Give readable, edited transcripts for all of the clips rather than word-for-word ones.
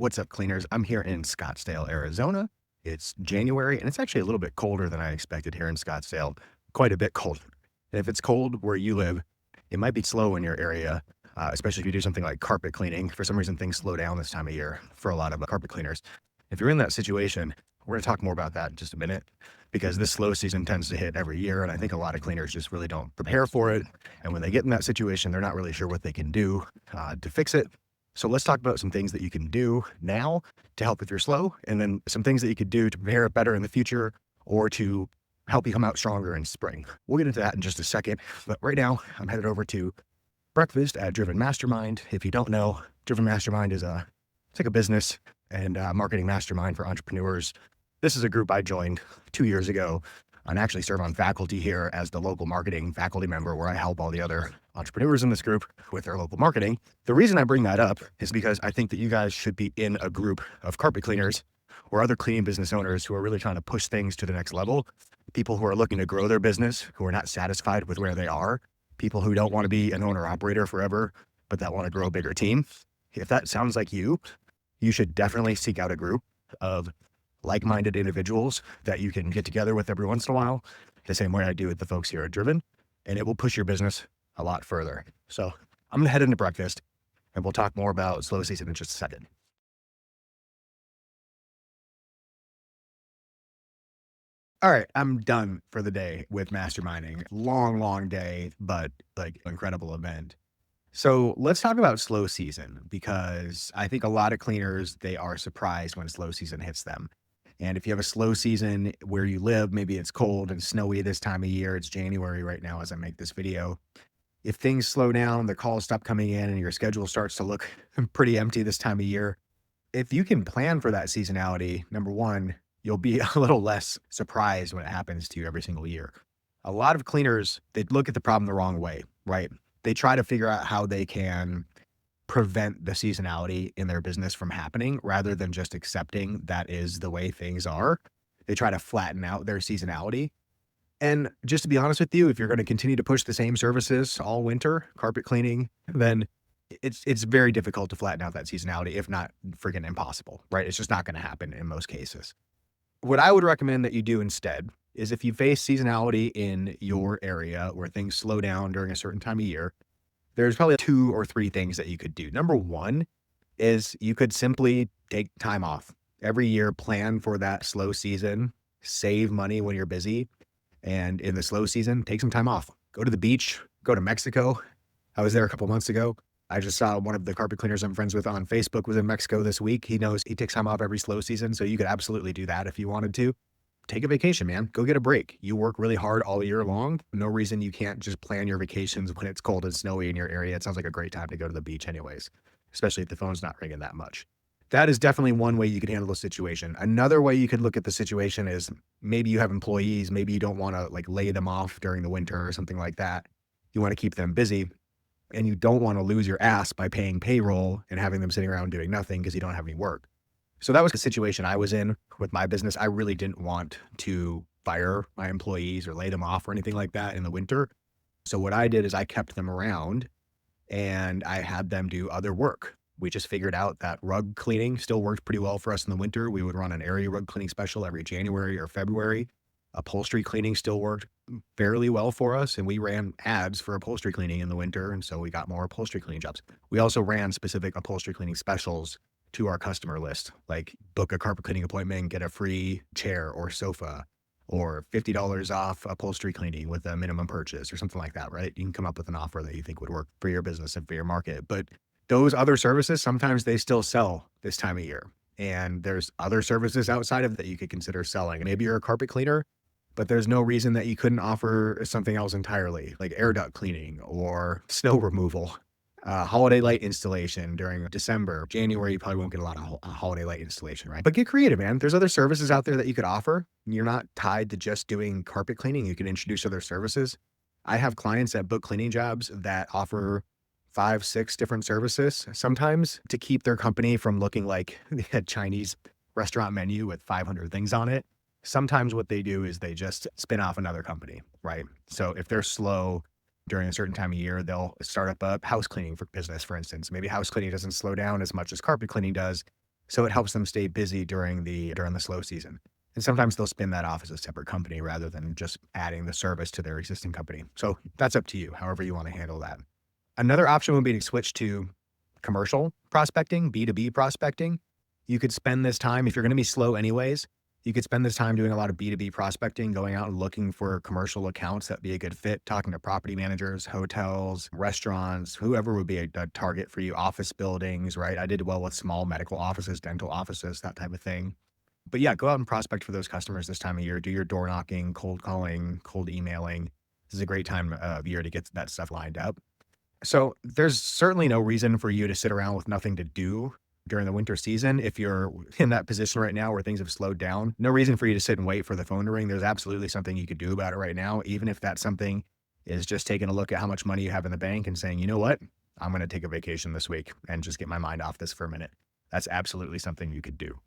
What's up, cleaners? I'm here in Scottsdale, Arizona. It's January, and it's actually a little bit colder than I expected here in Scottsdale, quite a bit colder. And if it's cold where you live, it might be slow in your area, especially if you do something like carpet cleaning. For some reason, things slow down this time of year for a lot of carpet cleaners. If you're in that situation, we're going to talk more about that in just a minute, because this slow season tends to hit every year. And I think a lot of cleaners just really don't prepare for it. And when they get in that situation, they're not really sure what they can do to fix it. So let's talk about some things that you can do now to help if you're slow, and then some things that you could do to prepare it better in the future or to help you come out stronger in spring. We'll get into that in just a second. But right now, I'm headed over to breakfast at Driven Mastermind. If you don't know, Driven Mastermind is it's like a business and marketing mastermind for entrepreneurs. This is a group I joined 2 years ago and actually serve on faculty here as the local marketing faculty member, where I help all the other entrepreneurs in this group with their local marketing. The reason I bring that up is because I think that you guys should be in a group of carpet cleaners or other cleaning business owners who are really trying to push things to the next level. People who are looking to grow their business, who are not satisfied with where they are. People who don't want to be an owner operator forever, but that want to grow a bigger team. If that sounds like you should definitely seek out a group of like-minded individuals that you can get together with every once in a while, the same way I do with the folks here at Driven, and it will push your business a lot further. So I'm gonna head into breakfast and we'll talk more about slow season in just a second. All right, I'm done for the day with masterminding. Long day, but like incredible event. So let's talk about slow season, because I think a lot of cleaners, they are surprised when slow season hits them. And if you have a slow season where you live, maybe it's cold and snowy this time of year. It's January right now as I make this video. If things slow down, the calls stop coming in and your schedule starts to look pretty empty this time of year. If you can plan for that seasonality, number one, you'll be a little less surprised when it happens to you every single year. A lot of cleaners, they look at the problem the wrong way, right? They try to figure out how they can prevent the seasonality in their business from happening rather than just accepting that is the way things are. They try to flatten out their seasonality. And just to be honest with you, if you're going to continue to push the same services all winter, carpet cleaning, then it's very difficult to flatten out that seasonality, if not freaking impossible, right? It's just not going to happen in most cases. What I would recommend that you do instead is, if you face seasonality in your area where things slow down during a certain time of year, there's probably 2 or 3 things that you could do. Number one is you could simply take time off. Every year, plan for that slow season, save money when you're busy. And in the slow season, take some time off. Go to the beach, go to Mexico. I was there a couple months ago. I just saw one of the carpet cleaners I'm friends with on Facebook was in Mexico this week. He knows he takes time off every slow season. So you could absolutely do that if you wanted to. Take a vacation, man. Go get a break. You work really hard all year long. No reason you can't just plan your vacations when it's cold and snowy in your area. It sounds like a great time to go to the beach anyways, especially if the phone's not ringing that much. That is definitely one way you could handle the situation. Another way you could look at the situation is, maybe you have employees, maybe you don't want to like lay them off during the winter or something like that. You want to keep them busy, and you don't want to lose your ass by paying payroll and having them sitting around doing nothing because you don't have any work. So that was the situation I was in with my business. I really didn't want to fire my employees or lay them off or anything like that in the winter. So what I did is I kept them around and I had them do other work. We just figured out that rug cleaning still worked pretty well for us in the winter. We would run an area rug cleaning special every January or February. Upholstery cleaning still worked fairly well for us, and we ran ads for upholstery cleaning in the winter, and so we got more upholstery cleaning jobs. We also ran specific upholstery cleaning specials to our customer list, like book a carpet cleaning appointment, get a free chair or sofa, or $50 off upholstery cleaning with a minimum purchase or something like that, right? You can come up with an offer that you think would work for your business and for your market. But those other services, sometimes they still sell this time of year. And there's other services outside of that you could consider selling. Maybe you're a carpet cleaner, but there's no reason that you couldn't offer something else entirely, like air duct cleaning or snow removal. Holiday light installation during December. January, you probably won't get a lot of holiday light installation, right? But get creative, man. There's other services out there that you could offer. You're not tied to just doing carpet cleaning. You can introduce other services. I have clients at BookCleaningJobs that offer 5, 6 different services, sometimes to keep their company from looking like a Chinese restaurant menu with 500 things on it. Sometimes what they do is they just spin off another company, right? So if they're slow during a certain time of year, they'll start up a house cleaning business, for instance. Maybe house cleaning doesn't slow down as much as carpet cleaning does. So it helps them stay busy during the slow season. And sometimes they'll spin that off as a separate company rather than just adding the service to their existing company. So that's up to you, however you want to handle that. Another option would be to switch to commercial prospecting, B2B prospecting. You could spend this time, if you're going to be slow anyways, you could spend this time doing a lot of B2B prospecting, going out and looking for commercial accounts that'd be a good fit, talking to property managers, hotels, restaurants, whoever would be a target for you, office buildings, right? I did well with small medical offices, dental offices, that type of thing. But yeah, go out and prospect for those customers this time of year. Do your door knocking, cold calling, cold emailing. This is a great time of year to get that stuff lined up. So there's certainly no reason for you to sit around with nothing to do during the winter season. If you're in that position right now where things have slowed down, no reason for you to sit and wait for the phone to ring. There's absolutely something you could do about it right now, even if that something is just taking a look at how much money you have in the bank and saying, you know what, I'm going to take a vacation this week and just get my mind off this for a minute. That's absolutely something you could do.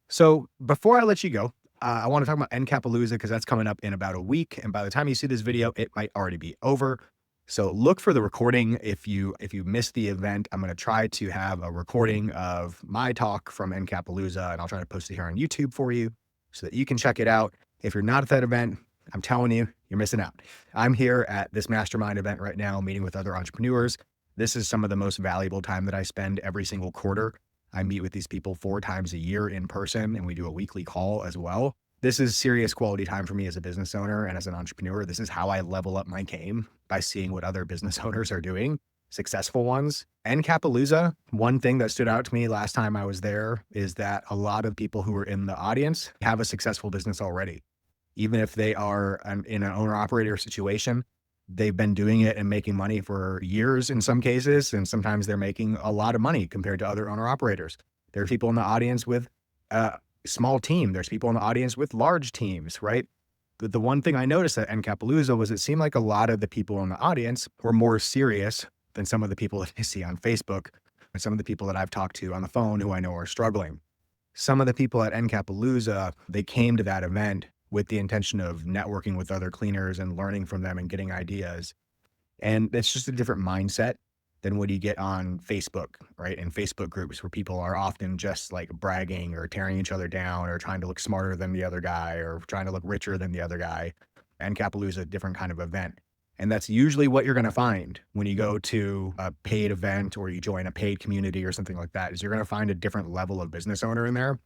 So before I let you go, I want to talk about Encapalooza because that's coming up in about a week. And by the time you see this video, it might already be over. So look for the recording. If you missed the event, I'm going to try to have a recording of my talk from Encapalooza, and I'll try to post it here on YouTube for you so that you can check it out. If you're not at that event, I'm telling you, you're missing out. I'm here at this mastermind event right now, meeting with other entrepreneurs. This is some of the most valuable time that I spend every single quarter. I meet with these people 4 times a year in person, and we do a weekly call as well. This is serious quality time for me as a business owner and as an entrepreneur. This is how I level up my game, by seeing what other business owners are doing, successful ones. Encapalooza, one thing that stood out to me last time I was there is that a lot of people who were in the audience have a successful business already. Even if they are in an owner-operator situation, they've been doing it and making money for years in some cases, and sometimes they're making a lot of money compared to other owner-operators. There are people in the audience with small team. There's people in the audience with large teams, right? The one thing I noticed at Encapalooza was it seemed like a lot of the people in the audience were more serious than some of the people that I see on Facebook and some of the people that I've talked to on the phone who I know are struggling. Some of the people at Encapalooza, they came to that event with the intention of networking with other cleaners and learning from them and getting ideas. And it's just a different mindset than what you get on Facebook, right? In Facebook groups where people are often just like bragging or tearing each other down or trying to look smarter than the other guy or trying to look richer than the other guy. Encapalooza is a different kind of event. And that's usually what you're going to find when you go to a paid event or you join a paid community or something like that, is you're going to find a different level of business owner in there.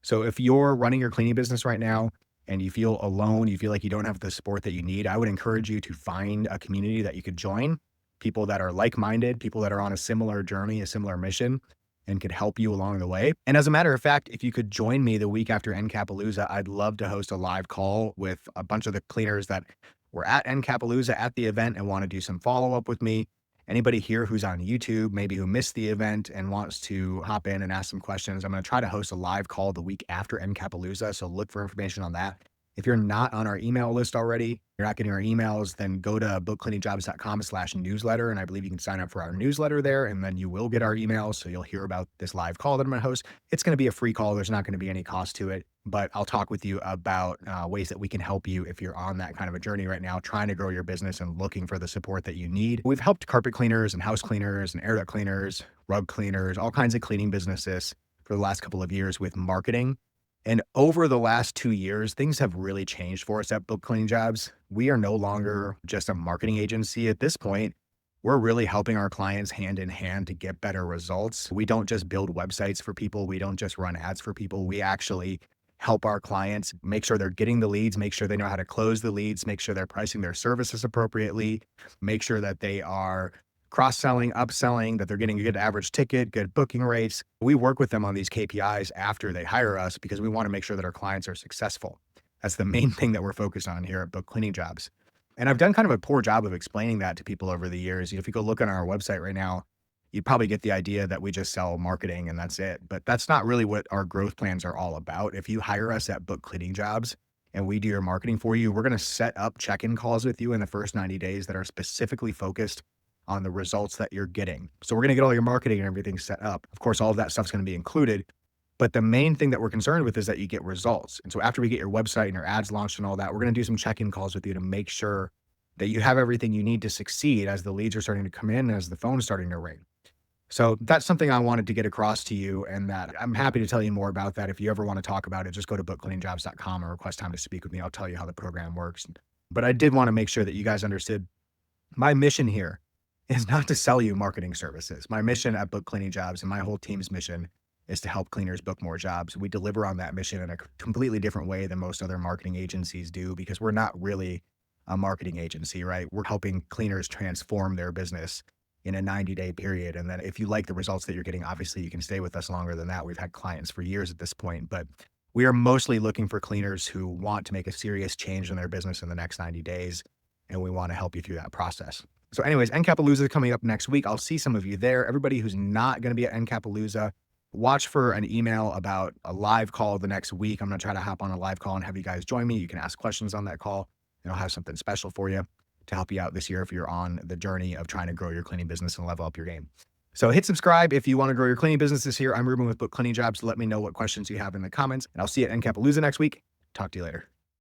So if you're running your cleaning business right now and you feel alone, you feel like you don't have the support that you need, I would encourage you to find a community that you could join, people that are like-minded, people that are on a similar journey, a similar mission, and could help you along the way. And as a matter of fact, if you could join me the week after Encapalooza, I'd love to host a live call with a bunch of the cleaners that were at Encapalooza at the event and want to do some follow-up with me. Anybody here who's on YouTube, maybe who missed the event and wants to hop in and ask some questions, I'm going to try to host a live call the week after Encapalooza. So look for information on that. If you're not on our email list already, you're not getting our emails, then go to BookCleaningJobs.com/newsletter. And I believe you can sign up for our newsletter there, and then you will get our emails. So you'll hear about this live call that I'm going to host. It's going to be a free call. There's not going to be any cost to it, but I'll talk with you about ways that we can help you if you're on that kind of a journey right now, trying to grow your business and looking for the support that you need. We've helped carpet cleaners and house cleaners and air duct cleaners, rug cleaners, all kinds of cleaning businesses for the last couple of years with marketing. And over the last 2 years, things have really changed for us at Book Cleaning Jobs. We are no longer just a marketing agency at this point. We're really helping our clients hand in hand to get better results. We don't just build websites for people. We don't just run ads for people. We actually help our clients make sure they're getting the leads, make sure they know how to close the leads, make sure they're pricing their services appropriately, make sure that they are cross-selling, upselling, that they're getting a good average ticket, good booking rates. We work with them on these KPIs after they hire us because we want to make sure that our clients are successful. That's the main thing that we're focused on here at Book Cleaning Jobs. And I've done kind of a poor job of explaining that to people over the years. If you go look on our website right now, you'd probably get the idea that we just sell marketing and that's it. But that's not really what our growth plans are all about. If you hire us at Book Cleaning Jobs and we do your marketing for you, we're going to set up check-in calls with you in the first 90 days that are specifically focused on the results that you're getting. So we're going to get all your marketing and everything set up. Of course, all of that stuff's going to be included. But the main thing that we're concerned with is that you get results. And so after we get your website and your ads launched and all that, we're going to do some check-in calls with you to make sure that you have everything you need to succeed as the leads are starting to come in and as the phone's starting to ring. So that's something I wanted to get across to you, and that I'm happy to tell you more about that. If you ever want to talk about it, just go to bookcleaningjobs.com or request time to speak with me. I'll tell you how the program works. But I did want to make sure that you guys understood my mission here is not to sell you marketing services. My mission at Book Cleaning Jobs and my whole team's mission is to help cleaners book more jobs. We deliver on that mission in a completely different way than most other marketing agencies do, because we're not really a marketing agency, right? We're helping cleaners transform their business in a 90-day period. And then if you like the results that you're getting, obviously you can stay with us longer than that. We've had clients for years at this point, but we are mostly looking for cleaners who want to make a serious change in their business in the next 90 days. And we want to help you through that process. So anyways, Encapalooza is coming up next week. I'll see some of you there. Everybody who's not going to be at Encapalooza, watch for an email about a live call the next week. I'm going to try to hop on a live call and have you guys join me. You can ask questions on that call, and I'll have something special for you to help you out this year if you're on the journey of trying to grow your cleaning business and level up your game. So hit subscribe if you want to grow your cleaning business this year. I'm Ruben with Book Cleaning Jobs. Let me know what questions you have in the comments, and I'll see you at Encapalooza next week. Talk to you later.